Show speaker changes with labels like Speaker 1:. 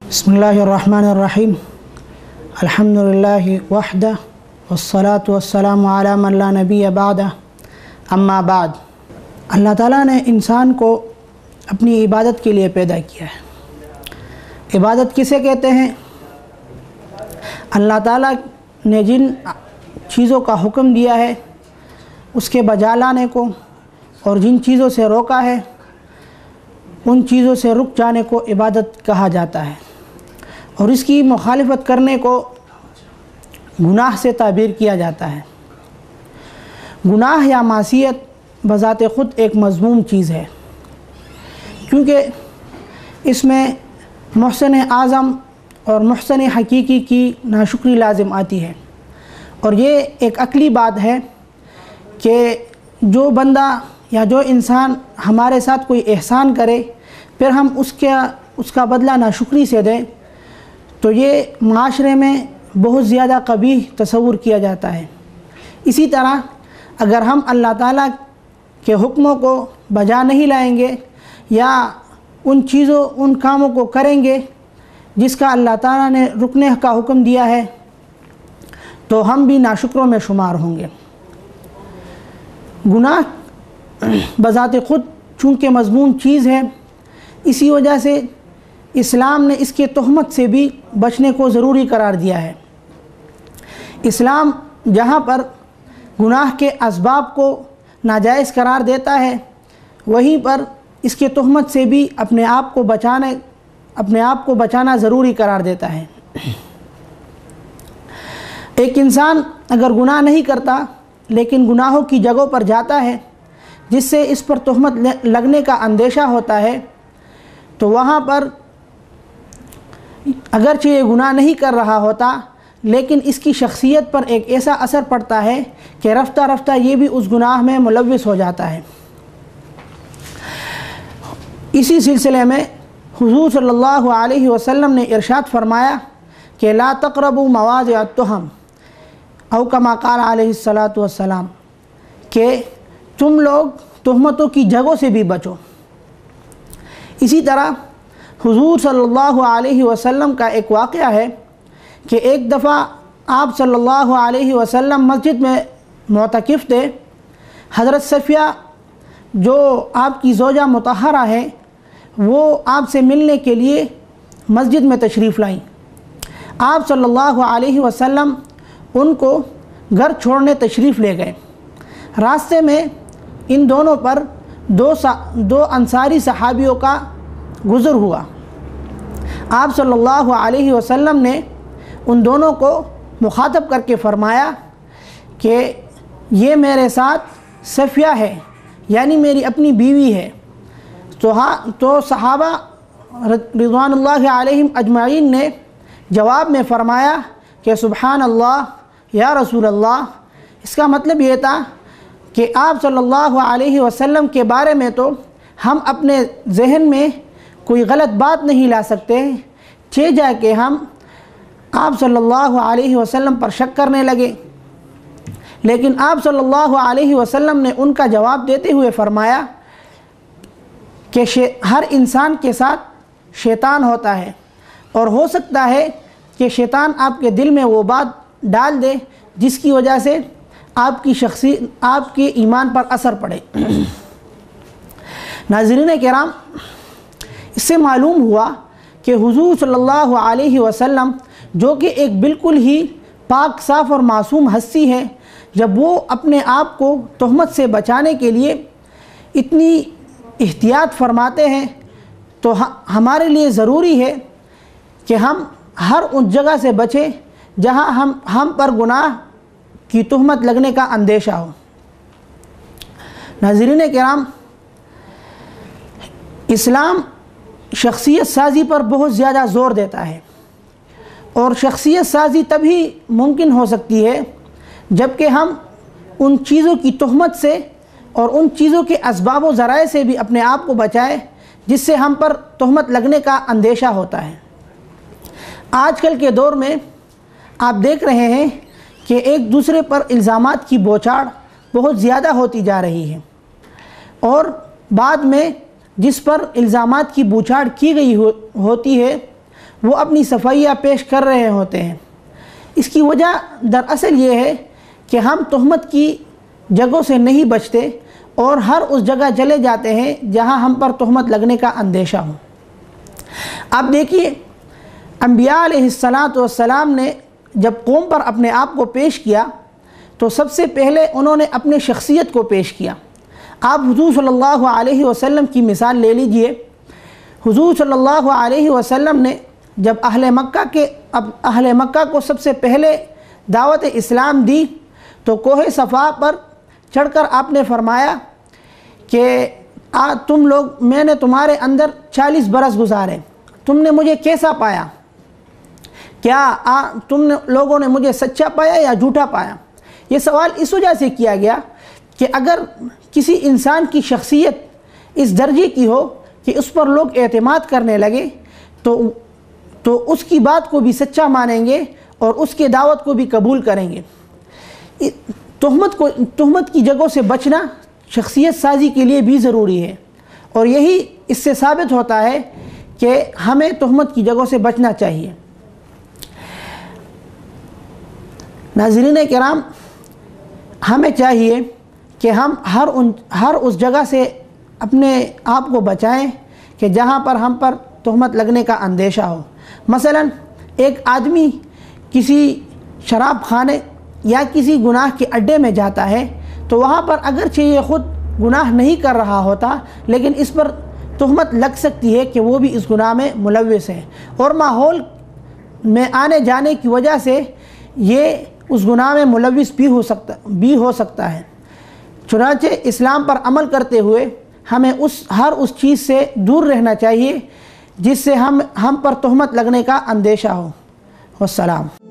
Speaker 1: बिस्मिल्लाहिर्रहमानिर्रहीम अल्हम्दुलिल्लाहि वहदा वस्सलातु वस्सलामु अला मन ला नबिय्य बअदा अम्मा बाद। अल्लाह ताला ने इंसान को अपनी इबादत के लिए पैदा किया है। इबादत किसे कहते हैं? अल्लाह ताला ने जिन चीज़ों का हुक्म दिया है उसके बजा लाने को और जिन चीज़ों से रोका है उन चीज़ों से रुक जाने को इबादत कहा जाता है, और इसकी मुखालिफत करने को गुनाह से ताबीर किया जाता है। गुनाह या मासियत बज़ाते ख़ुद एक मज़मूम चीज़ है, क्योंकि इसमें मुहसिन आज़म और मुहसिन हकीकी की नाशुक्री लाजिम आती है। और ये एक अक्ली बात है कि जो बंदा या जो इंसान हमारे साथ कोई एहसान करे फिर हम उसका बदला नाशुक्री से दें, तो ये माशरे में बहुत ज़्यादा कबीह तसव्वुर किया जाता है। इसी तरह अगर हम अल्लाह ताला के हुक्मों को बजा नहीं लाएंगे या उन कामों को करेंगे जिसका अल्लाह ताला ने रुकने का हुक्म दिया है, तो हम भी नाशुक्रों में शुमार होंगे। गुनाह बज़ाते ख़ुद चूँकि मज़मूम चीज़ है, इसी वजह से इस्लाम ने इसके तहमत से भी बचने को ज़रूरी करार दिया है। इस्लाम जहाँ पर गुनाह के असबाब को नाजायज़ करार देता है, वहीं पर इसके तहमत से भी अपने आप को बचाना ज़रूरी करार देता है। एक इंसान अगर गुनाह नहीं करता लेकिन गुनाहों की जगहों पर जाता है जिससे इस पर तहमत लगने का अंदेशा होता है, तो वहाँ पर अगरचे ये गुनाह नहीं कर रहा होता लेकिन इसकी शख्सियत पर एक ऐसा असर पड़ता है कि रफ्ता रफ्ता ये भी उस गुनाह में मुलव्विस हो जाता है। इसी सिलसिले में हुज़ूर सल्लल्लाहु अलैहि वसल्लम ने इरशाद फरमाया कि ला तक़रबू मवाज़िअत तुहम औ कमा क़ाल अलैहिस्सलातु वस्सलाम, कि तुम लोग तुहमतों की जगहों से भी बचो। इसी तरह हुज़ूर सल्लल्लाहु अलैहि वसल्लम का एक वाक़या है कि एक दफ़ा आप सल्लल्लाहु अलैहि वसल्लम मस्जिद में मुअतकिफ़ थे। हज़रत सफ़िया जो आपकी ज़ौजा मुतहरा है वो आपसे मिलने के लिए मस्जिद में तशरीफ़ लाईं। आप सल्लल्लाहु अलैहि वसल्लम उनको घर छोड़ने तशरीफ़ ले गए। रास्ते में इन दोनों पर दो अंसारी सहाबियों का गुज़र हुआ। आप सल्लल्लाहु अलैहि वसल्लम ने उन दोनों को मुखातब करके फ़रमाया कि ये मेरे साथ सफ़िया है, यानी मेरी अपनी बीवी है। तो सहाबा रिज़वानुल्लाहि अलैहिम अजमाइन ने जवाब में फ़रमाया कि सुबहान अल्लाह या रसूल अल्लाह। इसका मतलब ये था कि आप सल्लल्लाहु अलैहि वसल्लम के बारे में तो हम अपने जहन में कोई गलत बात नहीं ला सकते, छे जाके हम आप सल्लल्लाहु अलैहि वसल्लम पर शक करने लगे। लेकिन आप सल्लल्लाहु अलैहि वसल्लम ने उनका जवाब देते हुए फ़रमाया कि हर इंसान के साथ शैतान होता है और हो सकता है कि शैतान आपके दिल में वो बात डाल दे जिसकी वजह से आपके ईमान पर असर पड़े। नाज़रीन किराम, इससे मालूम हुआ कि हुज़ूर सल्लल्लाहु अलैहि वसल्लम जो कि एक बिल्कुल ही पाक साफ़ और मासूम हस्ती है, जब वो अपने आप को तहमत से बचाने के लिए इतनी एहतियात फरमाते हैं, तो हमारे लिए ज़रूरी है कि हम हर उस जगह से बचें जहाँ हम पर गुनाह की तहमत लगने का अंदेशा हो। नाज़रीन किराम, इस्लाम शख्सियत साज़ी पर बहुत ज़्यादा ज़ोर देता है, और शख्सियत साज़ी तभी मुमकिन हो सकती है जबकि हम उन चीज़ों की तहमत से और उन चीज़ों के असबाब व ज़राए से भी अपने आप को बचाए जिससे हम पर तहमत लगने का अंदेशा होता है। आजकल के दौर में आप देख रहे हैं कि एक दूसरे पर इल्ज़ामात की बौछार बहुत ज़्यादा होती जा रही है, और बाद में जिस पर इल्ज़ामात की बौछार की गई होती है وہ اپنی صفائیاں پیش کر رہے ہوتے ہیں۔ اس کی وجہ دراصل یہ ہے کہ ہم تہمت کی جگہوں سے نہیں بچتے اور ہر اس جگہ چلے جاتے ہیں جہاں ہم پر تہمت لگنے کا اندیشہ ہو۔ اب دیکھیے، انبیاء علیہ السلام نے جب قوم پر اپنے آپ کو پیش کیا تو سب سے پہلے انہوں نے اپنے شخصیت کو پیش کیا۔ آپ حضور صلی اللہ علیہ وسلم کی مثال لے لیجئے۔ حضور صلی اللہ علیہ وسلم نے جب اہل مکہ کو سب سے پہلے دعوت اسلام دی تو کوہ صفا پر چڑھ کر آپ نے فرمایا کہ تم لوگ، میں نے تمہارے اندر 40 برس گزارے، تم نے مجھے کیسا پایا؟ کیا تم لوگوں نے مجھے سچا پایا یا جھوٹا پایا؟ یہ سوال اس وجہ سے کیا گیا کہ اگر کسی انسان کی شخصیت اس درجے کی ہو کہ اس پر لوگ اعتماد کرنے لگے تو اس کی بات کو بھی سچا مانیں گے اور اس کے دعوت کو بھی قبول کریں گے۔ تہمت کی جگہوں سے بچنا شخصیت سازی کے لیے بھی ضروری ہے، اور یہی اس سے ثابت ہوتا ہے کہ ہمیں تہمت کی جگہوں سے بچنا چاہیے۔ ناظرین کرام، ہمیں چاہیے کہ ہم ہر اس جگہ سے اپنے آپ کو بچائیں کہ جہاں پر ہم پر تہمت لگنے کا اندیشہ ہو۔ مثلا ایک آدمی کسی شراب خانے یا کسی گناہ کے اڈے میں جاتا ہے تو وہاں پر اگرچہ یہ خود گناہ نہیں کر رہا ہوتا لیکن اس پر تہمت لگ سکتی ہے کہ وہ بھی اس گناہ میں ملوث ہے، اور ماحول میں آنے جانے کی وجہ سے یہ اس گناہ میں ملوث بھی ہو سکتا ہے۔ چنانچہ اسلام پر عمل کرتے ہوئے ہمیں ہر اس چیز سے دور رہنا چاہیے جس سے ہم پر تہمت لگنے کا اندیشہ ہو۔ والسلام۔